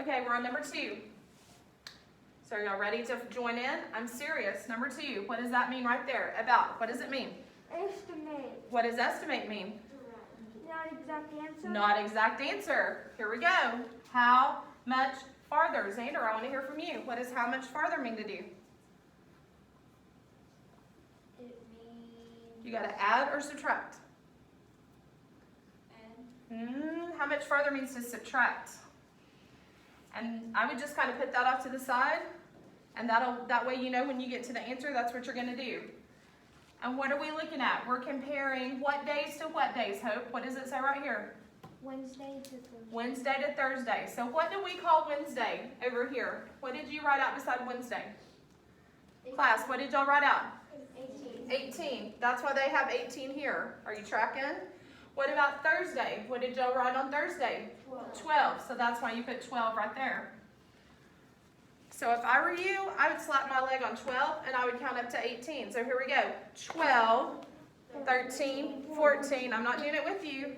Okay, we're on number 2. So are y'all ready to join in? I'm serious. Number 2. What does that mean right there? About. What does it mean? Estimate. What does estimate mean? Not exact answer. Not exact answer. Here we go. How much farther? Xander, I want to hear from you. What does how much farther mean to do? It means. You got to add or subtract. How much farther means to subtract? And I would just kind of put that off to the side, and that way you know when you get to the answer, that's what you're going to do. And what are we looking at? We're comparing what days to what days, Hope? What does it say right here? Wednesday to Thursday. Wednesday to Thursday. So what do we call Wednesday over here? What did you write out beside Wednesday? Class, what did y'all write out? 18. That's why they have 18 here. Are you tracking? What about Thursday? What did y'all write on Thursday? 12. So that's why you put 12 right there. So if I were you, I would slap my leg on 12 and I would count up to 18. So here we go. 12, 13, 14. I'm not doing it with you.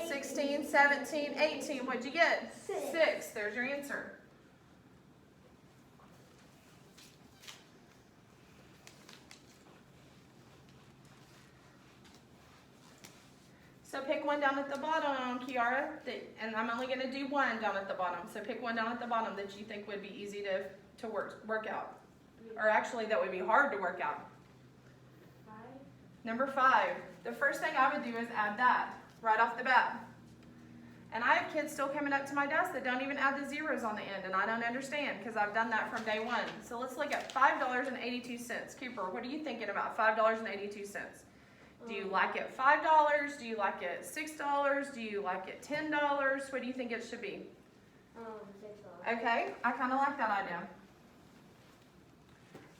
16, 17, 18. What'd you get? 6. There's your answer. So pick one down at the bottom, Kiara, and I'm only going to do one down at the bottom. So pick one down at the bottom that you think would be easy to work out. Or actually that would be hard to work out. 5. Number 5. The first thing I would do is add that right off the bat. And I have kids still coming up to my desk that don't even add the zeros on the end, and I don't understand because I've done that from day 1. So let's look at $5.82. Cooper, what are you thinking about $5.82? Do you like it $5? Do you like it $6? Do you like it $10? What do you think it should be? $6. Okay, I kind of like that idea.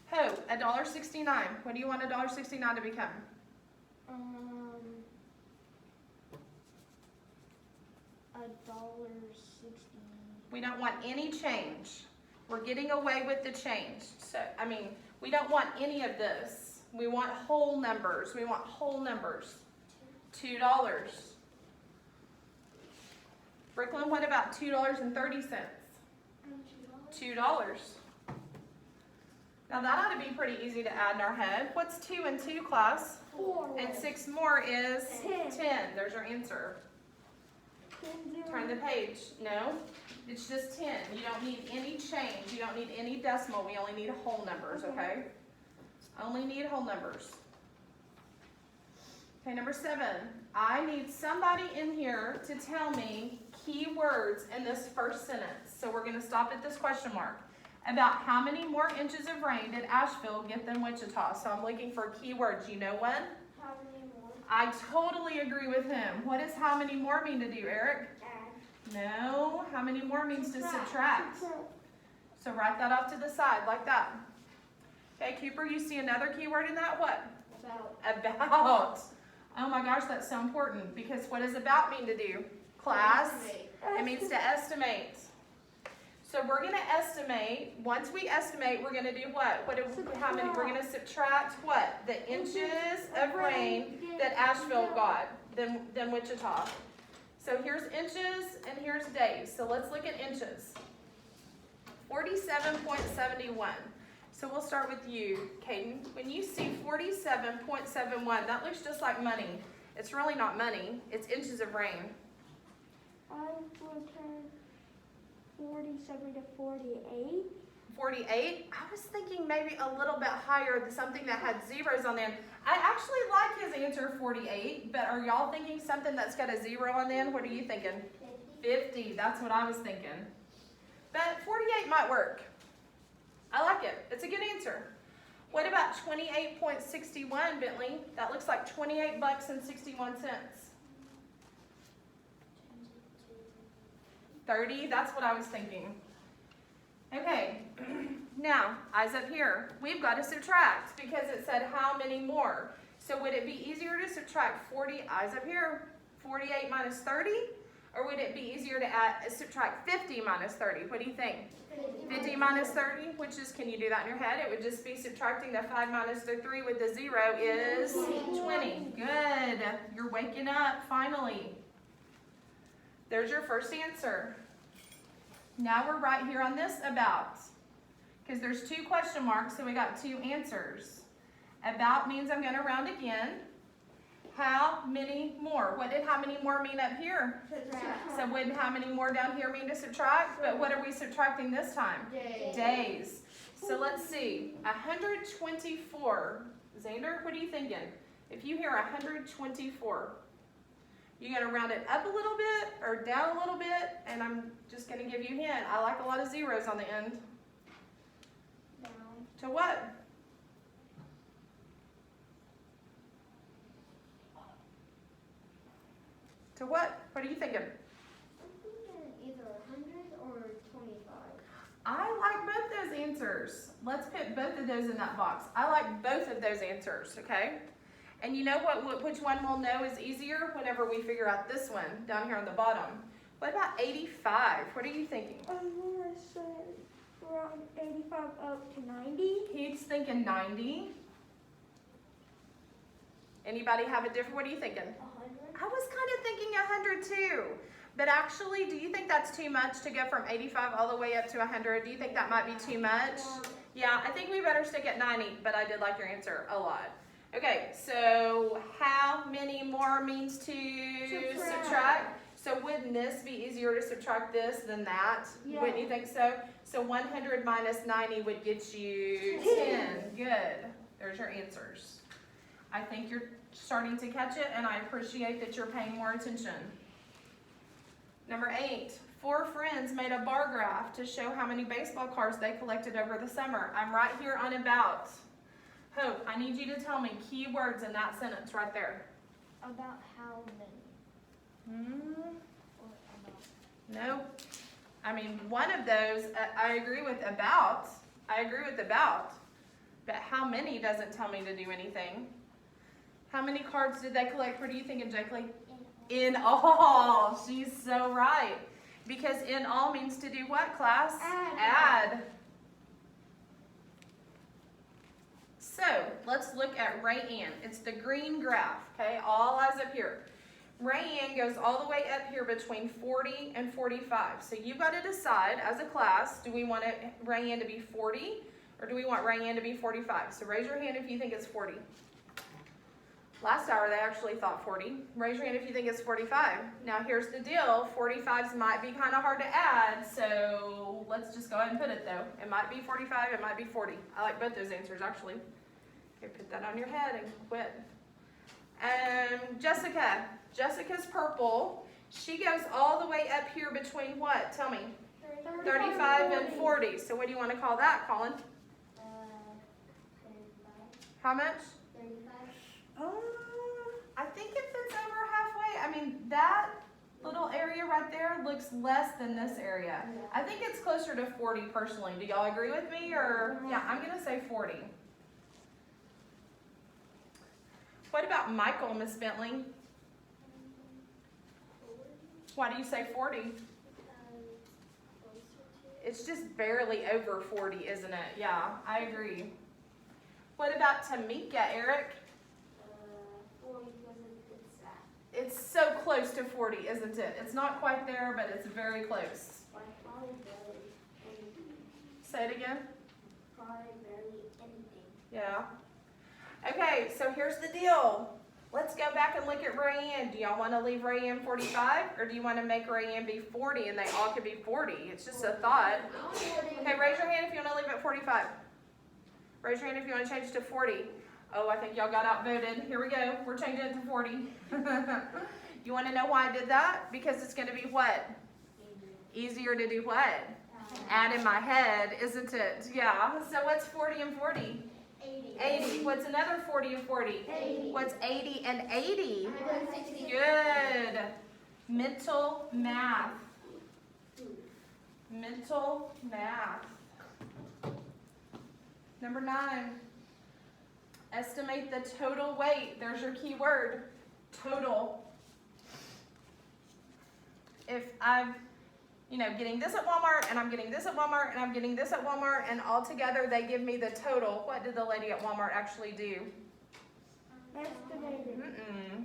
Hope, $1.69. What do you want $1.69 to become? $1.60. We don't want any change. We're getting away with the change. So, we don't want any of this. We want whole numbers. We want whole numbers. $2. Brooklyn, what about $2.30? $2. Now that ought to be pretty easy to add in our head. What's 2 and 2, class? 4. And 6 more is 10. There's your answer. 10. Turn the page. No, it's just 10. You don't need any change. You don't need any decimal. We only need whole numbers, okay? Only need whole numbers. Okay, number 7. I need somebody in here to tell me key words in this first sentence. So we're going to stop at this question mark. About how many more inches of rain did Asheville get than Wichita? So I'm looking for key words. You know what? How many more? I totally agree with him. What does how many more mean to do, Eric? Add. No, how many more means to subtract. So write that off to the side like that. Okay, Cooper, you see another keyword in that? What? About. Oh my gosh, that's so important because what does about mean to do? Class, it means to estimate. So we're going to estimate. Once we estimate, we're going to do what? How many? We're going to subtract what? The inches of rain that Asheville got than Wichita. So here's inches and here's days. So let's look at inches. 47.71. So we'll start with you, Caden. When you see 47.71, that looks just like money. It's really not money. It's inches of rain. I would turn 47 to 48. 48? I was thinking maybe a little bit higher, something that had zeros on the end. I actually like his answer 48, but are y'all thinking something that's got a 0 on the end? What are you thinking? 50. That's what I was thinking. But 48 might work. I like it. It's a good answer. What about 28.61, Bentley? That looks like 28 bucks and 61 cents. 30, that's what I was thinking. Okay, now, eyes up here. We've got to subtract because it said how many more. So would it be easier to subtract 40, eyes up here, 48 minus 30? Or would it be easier to subtract 50 minus 30? What do you think? 50 minus 30, which is, can you do that in your head? It would just be subtracting the 5 minus the 3 with the 0 is 20. Good. You're waking up, finally. There's your first answer. Now we're right here on this about. Because there's 2 question marks, so we got 2 answers. About means I'm going to round again. How many more? What did how many more mean up here? Subtract. So wouldn't how many more down here mean to subtract? But what are we subtracting this time? Days. Days. So let's see. 124. Xander, what are you thinking? If you hear 124, you got to round it up a little bit or down a little bit, and I'm just going to give you a hint. I like a lot of zeros on the end. Down. To what? To what? What are you thinking? I'm thinking either 100 or 25. I like both those answers. Let's put both of those in that box. I like both of those answers, okay? And you know what? Which one we'll know is easier whenever we figure out this one down here on the bottom. What about 85? What are you thinking? I'm going to say around 85 up to 90. He's thinking 90. Anybody have a different? What are you thinking? 100. I was kind of thinking 100 too. But actually, do you think that's too much to go from 85 all the way up to 100? Do you think that might be too much? Yeah, I think we better stick at 90, but I did like your answer a lot. Okay, so how many more means to subtract? So wouldn't this be easier to subtract this than that? Yeah. Wouldn't you think so? So 100 minus 90 would get you 10. Good. There's your answers. I think you're starting to catch it, and I appreciate that you're paying more attention. Number 8, 4 friends made a bar graph to show how many baseball cards they collected over the summer. I'm right here on about. Hope, I need you to tell me key words in that sentence right there. About how many? Or about. No. I mean, one of those, I agree with about. I agree with about. But how many doesn't tell me to do anything. How many cards did they collect? What are you thinking, Jake Lee? In all. She's so right. Because in all means to do what, class? Add. So, let's look at Rayanne. It's the green graph, okay? All eyes up here. Rayanne goes all the way up here between 40 and 45. So you've got to decide as a class, do we want Rayanne to be 40 or do we want Rayanne to be 45? So raise your hand if you think it's 40. Last hour they actually thought 40. Raise your hand if you think it's 45. Now here's the deal, 45s might be kind of hard to add, so let's just go ahead and put it though. It might be 45, it might be 40. I like both those answers actually. Here, put that on your head and quit. Jessica. Jessica's purple. She goes all the way up here between what? Tell me. 35 and 40. So what do you want to call that, Colin? 35. How much? 35. I think it fits over halfway. I mean, that little area right there looks less than this area. I think it's closer to 40 personally. Do y'all agree with me? Or yeah, I'm going to say 40. What about Michael, Miss Bentley? Why do you say 40? It's just barely over 40, isn't it? Yeah, I agree. What about Tamika, Eric? 40 because it's that. It's so close to 40, isn't it? It's not quite there, but it's very close. Probably barely anything. Say it again. Probably barely anything. Yeah. Okay, so here's the deal. Let's go back and look at Rayanne. Do y'all want to leave Rayanne 45, or do you want to make Rayanne be 40 and they all could be 40? It's just a thought. Okay, raise your hand if you want to leave at 45. Raise your hand if you want to change to 40. Oh, I think y'all got outvoted. Here we go. We're changing it to 40. You want to know why I did that? Because it's going to be what? Easier to do what? Add in my head, isn't it? Yeah. So what's 40 and 40? 80. What's another 40 and 40? 80. What's 80 and 80? 160. Good. Mental math. Mental math. Number 9. Estimate the total weight. There's your key word. Total. If I'm getting this at Walmart, and I'm getting this at Walmart, and I'm getting this at Walmart, and all together they give me the total. What did the lady at Walmart actually do? Estimated.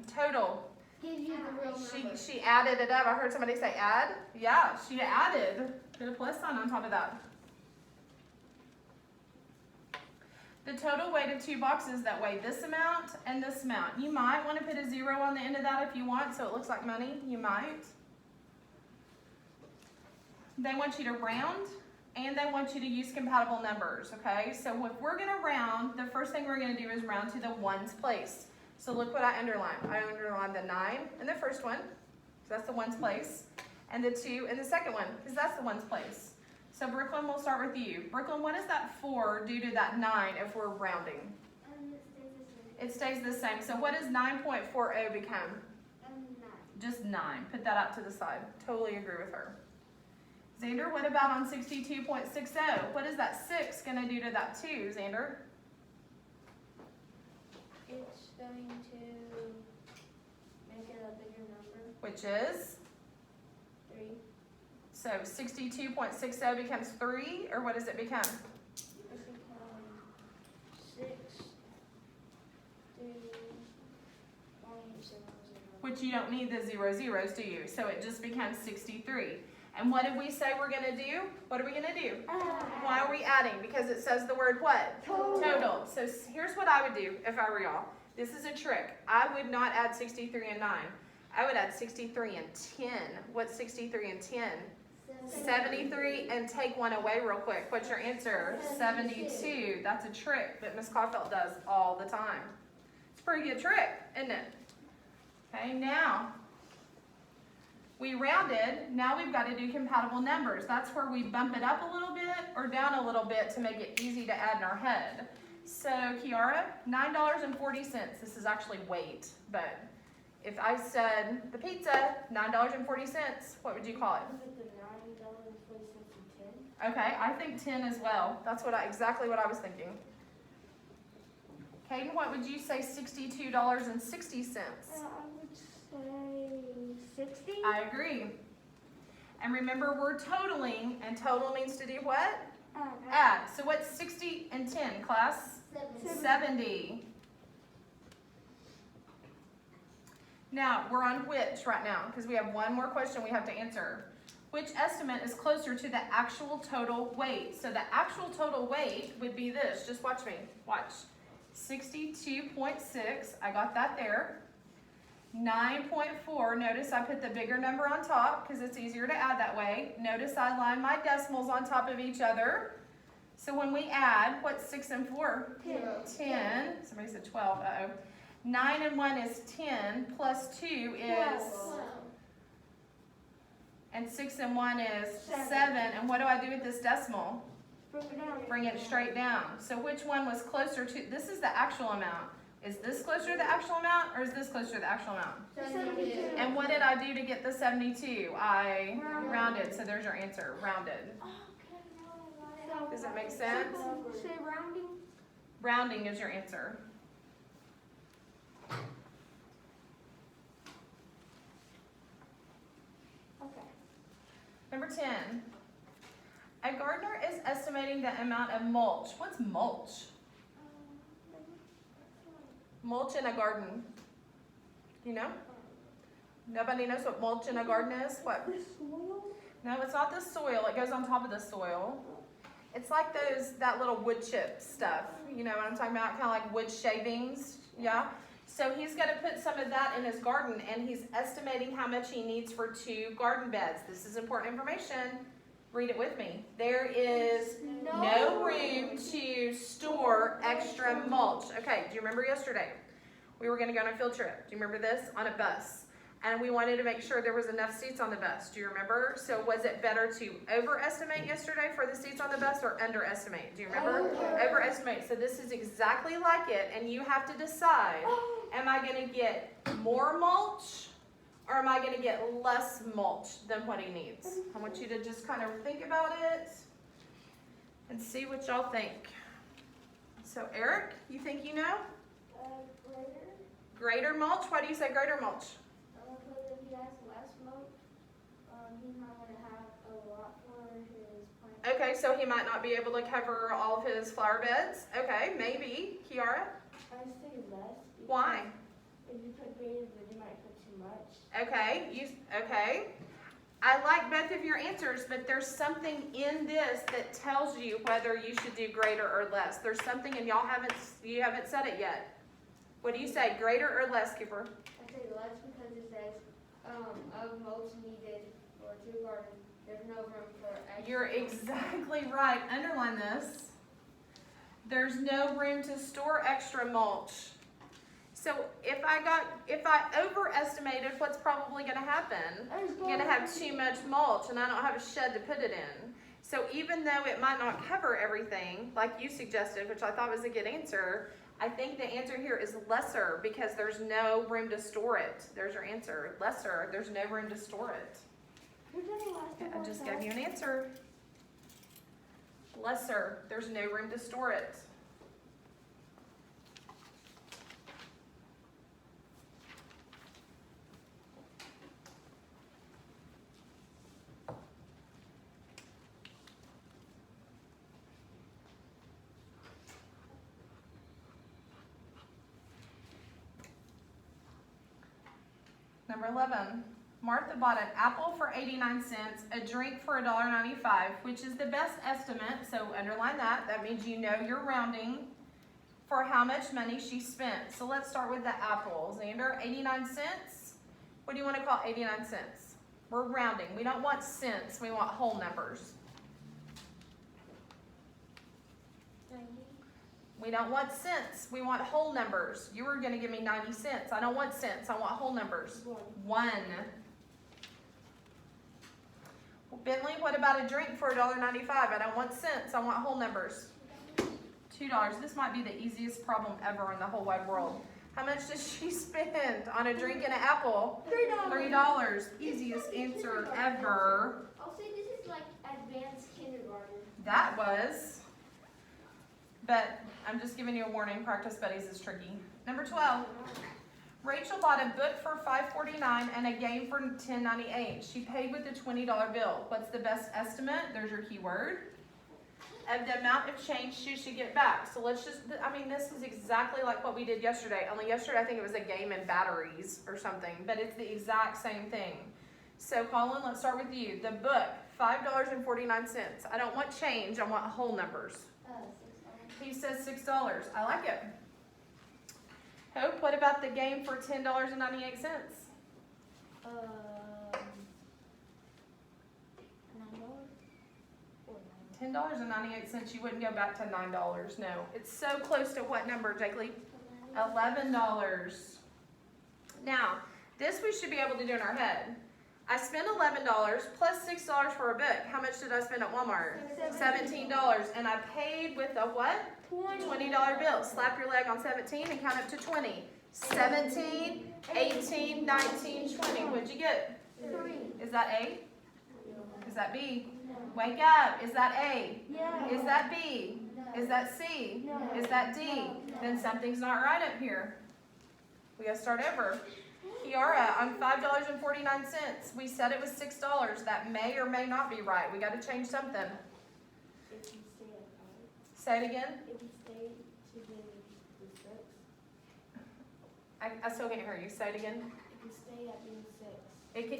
Total. Gives you the real number. She added it up. I heard somebody say add. Yeah, she added. Put a plus sign on top of that. The total weight of two boxes that weigh this amount and this amount. You might want to put a 0 on the end of that if you want, so it looks like money. You might. They want you to round, and they want you to use compatible numbers, okay? So if we're going to round, the first thing we're going to do is round to the ones place. So look what I underlined. I underlined the 9 in the first one, because that's the ones place, and the 2 in the second one, because that's the ones place. So Brooklyn, we'll start with you. Brooklyn, what does that 4 do to that 9 if we're rounding? It stays the same. So what does 9.40 become? 9. Just 9. Put that out to the side. Totally agree with her. Xander, what about on 62.60? What is that 6 going to do to that 2, Xander? It's going to make it a bigger number. Which is? 3. So 62.60 becomes 3, or what does it become? It becomes 6, 3, 1, 7, 0. Which you don't need the 0 zeros, do you? So it just becomes 63. And what did we say we're going to do? What are we going to do? Why are we adding? Because it says the word what? Total. So here's what I would do if I were y'all. This is a trick. I would not add 63 and 9. I would add 63 and 10. What's 63 and 10? 73, and take one away real quick. What's your answer? 72. That's a trick that Miss Caulfield does all the time. It's a pretty good trick, isn't it? Okay, now we rounded. Now we've got to do compatible numbers. That's where we bump it up a little bit or down a little bit to make it easy to add in our head. So Kiara, $9.40. This is actually weight, but if I said the pizza, $9.40, what would you call it? Okay, I think 10 as well. That's exactly what I was thinking. Caden, what would you say $62.60? I would say 60. I agree. And remember, we're totaling, and total means to do what? Add. So what's 60 and 10, class? 70. Now, we're on which right now, because we have one more question we have to answer. Which estimate is closer to the actual total weight? So the actual total weight would be this. Just watch me. Watch. 62.6. I got that there. 9.4. Notice I put the bigger number on top because it's easier to add that way. Notice I line my decimals on top of each other. So when we add, what's 6 and 4? 10. Somebody said 12. Uh-oh. 9 and 1 is 10, plus 2 is... And 6 and 1 is 7. And what do I do with this decimal? Bring it straight down. So which one was closer to, this is the actual amount. Is this closer to the actual amount, or is this closer to the actual amount? 72. And what did I do to get the 72? I rounded. So there's your answer, rounded. Does it make sense? Say rounding. Rounding is your answer. Okay. Number 10. A gardener is estimating the amount of mulch. What's mulch? Mulch in a garden. You know? Nobody knows what mulch in a garden is? What? The soil? No, it's not the soil. It goes on top of the soil. It's like that little wood chip stuff. You know what I'm talking about? Kind of like wood shavings. Yeah? So he's going to put some of that in his garden, and he's estimating how much he needs for 2 garden beds. This is important information. Read it with me. There is no room to store extra mulch. Okay, do you remember yesterday? We were going to go on a field trip. Do you remember this? On a bus. And we wanted to make sure there was enough seats on the bus. Do you remember? So was it better to overestimate yesterday for the seats on the bus or underestimate? Do you remember? Overestimate. So this is exactly like it, and you have to decide, am I going to get more mulch or am I going to get less mulch than what he needs? I want you to just kind of think about it and see what y'all think. So Eric, you think you know? Greater mulch? Why do you say greater mulch? Because if he has less mulch, he's not going to have a lot for his plants. Okay, so he might not be able to cover all of his flower beds. Okay, maybe. Kiara? I would say less. Why? If you put greater, then you might put too much. Okay. I like both of your answers, but there's something in this that tells you whether you should do greater or less. There's something, and you haven't said it yet. What do you say, greater or less, Cooper? I say less because it says, of mulch needed for 2 gardens. There's no room for extra. You're exactly right. Underline this. There's no room to store extra mulch. So if I overestimated what's probably going to happen, I'm going to have too much mulch and I don't have a shed to put it in. So even though it might not cover everything, like you suggested, which I thought was a good answer, I think the answer here is lesser because there's no room to store it. There's your answer. Lesser, there's no room to store it. I just gave you an answer. Lesser, there's no room to store it. Number 11, Martha bought an apple for 89 cents, a drink for $1.95, which is the best estimate, so underline that. That means you know you're rounding for how much money she spent. So let's start with the apple. Xander, 89 cents. What do you want to call 89 cents? We're rounding. We don't want cents. We want whole numbers. 90. We don't want cents. We want whole numbers. You were going to give me 90 cents. I don't want cents. I want whole numbers. 1. Bentley, what about a drink for $1.95? I don't want cents. I want whole numbers. $2. This might be the easiest problem ever in the whole wide world. How much does she spend on a drink and an apple? $3. Easiest answer ever. I'll say this is like advanced kindergarten. That was. But I'm just giving you a warning. Practice buddies is tricky. Number 12. Rachel bought a book for $5.49 and a game for $10.98. She paid with a $20 bill. What's the best estimate? There's your keyword. Of the amount of change she should get back. So let's just, this is exactly like what we did yesterday. Only yesterday I think it was a game and batteries or something. But it's the exact same thing. So Colin, let's start with you. The book, $5.49. I don't want change. I want whole numbers. $6. He says $6. I like it. Hope, what about the game for $10.98? $10.98, you wouldn't go back to $9, no. It's so close to what number, Jake Lee? $11. Now, this we should be able to do in our head. I spent $11 plus $6 for a book. How much did I spend at Walmart? $17. And I paid with a what? $20 bill. Slap your leg on 17 and count up to 20. 17, 18, 19, 20. What'd you get? 3. Is that A? Is that B? Wake up. Is that A? Yeah. Is that B? Is that C? No. Is that D? Then something's not right up here. We gotta start over. Kiara, on $5.49. We said it was $6. That may or may not be right. We gotta change something. If you stay at 5. Say it again. If you stay to the 6. I still can't hear you. Say it again. If you stay at being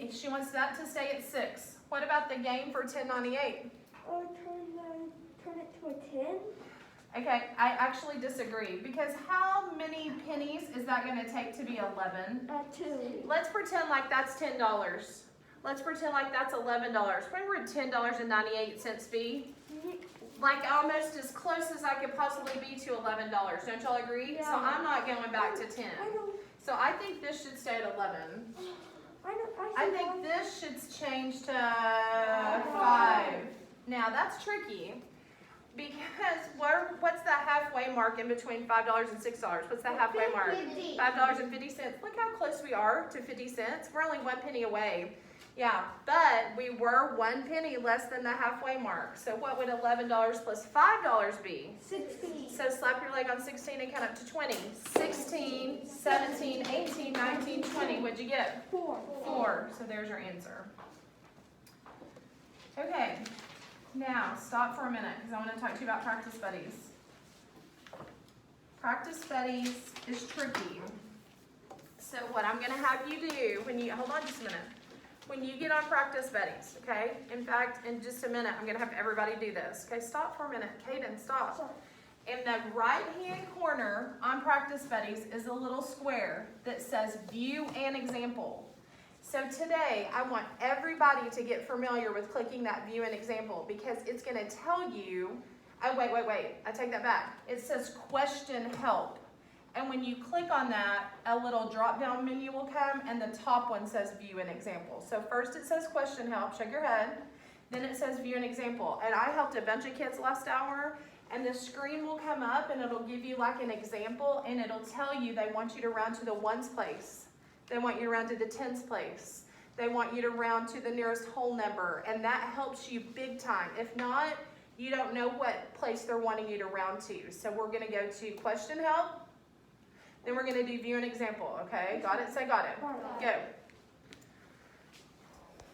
6. She wants that to stay at 6. What about the game for $10.98? Or turn it to a 10. Okay, I actually disagree because how many pennies is that going to take to be 11? 2. Let's pretend like that's $10. Let's pretend like that's $11. When would $10.98 be? Like almost as close as I could possibly be to $11. Don't y'all agree? Yeah. So I'm not going back to 10. I know. So I think this should stay at 11. I think this should change to 5. Now that's tricky because what's the halfway mark in between $5 and $6? What's the halfway mark? $5.50. Look how close we are to 50 cents. We're only 1 penny away. Yeah, but we were 1 penny less than the halfway mark. So what would $11 plus $5 be? 16. So slap your leg on 16 and count up to 20. 16, 17, 18, 19, 20. What'd you get? 4. 4. So there's your answer. Okay, now stop for a minute because I want to talk to you about practice buddies. Practice buddies is tricky. So what I'm gonna have you do when you, hold on just a minute. When you get on Practice Buddies, okay? In fact, in just a minute, I'm gonna have everybody do this. Okay, stop for a minute. Kaden, stop. In the right-hand corner on Practice Buddies is a little square that says View an Example. So today, I want everybody to get familiar with clicking that View an Example because it's gonna tell you, oh, wait, I take that back. It says Question Help. And when you click on that, a little drop-down menu will come, and the top one says View an Example. So first it says Question Help, shake your head. Then it says View an Example. And I helped a bunch of kids last hour, and the screen will come up, and it'll give you like an example, and it'll tell you they want you to round to the ones place. They want you to round to the tens place. They want you to round to the nearest whole number, and that helps you big time. If not, you don't know what place they're wanting you to round to. So we're gonna go to Question Help. Then we're going to do View an Example, okay? Got it? Say got it. Go.